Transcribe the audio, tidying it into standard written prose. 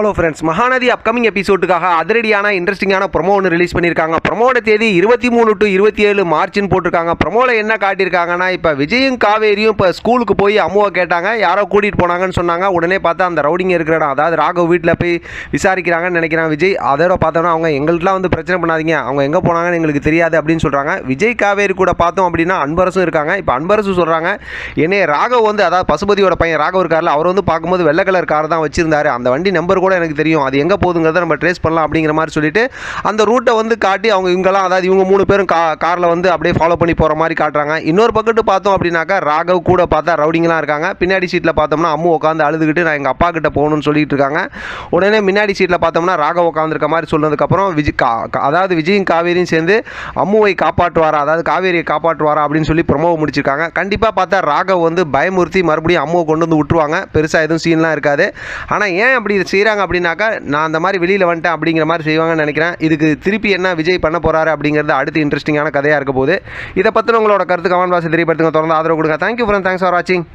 Hello friends, Mahanadi upcoming எபிசோடுக்காக அதிரடியான இன்ட்ரெஸ்டிங்கான promo ஒன்று ரிலீஸ் பண்ணியிருக்காங்க. ப்ரொமோட தேதி 23 to 27 மார்ச்னு போட்டிருக்காங்க. ப்ரொமோவில் என்ன காட்டியிருக்காங்கன்னா, இப்போ விஜயும் காவேரியும் இப்போ ஸ்கூலுக்கு போய் அம்மாவை கேட்டாங்க, யாரோ கூட்டிகிட்டு போனாங்கன்னு சொன்னாங்க. உடனே பார்த்தா அந்த ரவுடிங்க இருக்கிற இடம், அதாவது ராகவ் வீட்டில் போய் விசாரிக்கிறாங்கன்னு நினைக்கிறான் விஜய். அதோட பார்த்தோன்னா அவங்க எங்கள்கிட்டலாம் வந்து பிரச்சனை பண்ணாதீங்க, அவங்க எங்கே போனாங்கன்னு எங்களுக்கு தெரியாது அப்படின்னு சொல்கிறாங்க. விஜய் காவேரி கூட பார்த்தோம் அப்படின்னா அன்பரசும் இருக்காங்க. இப்போ அன்பரசு சொல்கிறாங்க, என்னைய ராகவ் வந்து, அதாவது பசுபதியோட பையன் ராகவ் இருக்கார்ல, அவர் வந்து பார்க்கும்போது வெள்ளை கலர் கார் தான் வச்சிருந்தாரு, அந்த வண்டி நம்பர் கூட எனக்கு தெரியும், அது எங்கே போகுதுங்கிறத நம்ம ட்ரேஸ் பண்ணலாம் அப்படிங்கிற மாதிரி சொல்லிட்டு அந்த ரூட்டை வந்து காட்டி அவங்க இவங்கெல்லாம், அதாவது இவங்க 3 பேரும் காரில் வந்து அப்படியே ஃபாலோ பண்ணி போகிற மாதிரி காட்டுறாங்க. இன்னொரு பக்கத்து பார்த்தோம் அப்படின்னாக்கா ராகவ் கூட பார்த்தா ரவுடிங்கெலாம் இருக்காங்க. பின்னாடி சீட்டில் பார்த்தோம்னா அம்மு உட்காந்து அழுதுகிட்டு நான் எங்கள் அப்பா கிட்ட போகணும்னு சொல்லிட்டு இருக்காங்க. உடனே முன்னாடி சீட்டில் பார்த்தோம்னா ராகவ் உட்காந்துருக்க மாதிரி சொன்னதுக்கப்புறம் அதாவது விஜயும் காவேரியும் சேர்ந்து அம்முவை காப்பாற்றுவாரா, அதாவது காவேரியை காப்பாற்றுவாரா அப்படின்னு சொல்லி ப்ரொமோ முடிச்சிருக்காங்க. கண்டிப்பாக பார்த்தா ராகவ் வந்து பயமுறுத்தி மறுபடியும் அம்முவை கொண்டு வந்து விட்டுருவாங்க. பெருசாக எதுவும் சீன்லாம் இருக்காது. ஆனால் ஏன் அப்படி செய்கிறாங்க அப்படின்னாக்கா, நான் அந்த மாதிரி வெளியில் வந்துட்டேன் அப்படிங்கிற மாதிரி செய்வாங்கன்னு நினைக்கிறேன். இதுக்கு திருப்பி என்ன விஜய் பண்ண போகிறாரு அப்படிங்கிறது அடுத்து இன்ட்ரெஸ்டிங்கான கதையாக இருக்க போகுது. இதை பற்றின உங்களோட கருத்து கமெண்ட் பாக்ஸில் தெரியப்படுத்துங்க. தொடர்ந்து ஆதரவு கொடுங்க. தேங்க்யூ ஃப்ரெண்ட், தேங்க்ஸ் ஃபார் வாட்சிங்.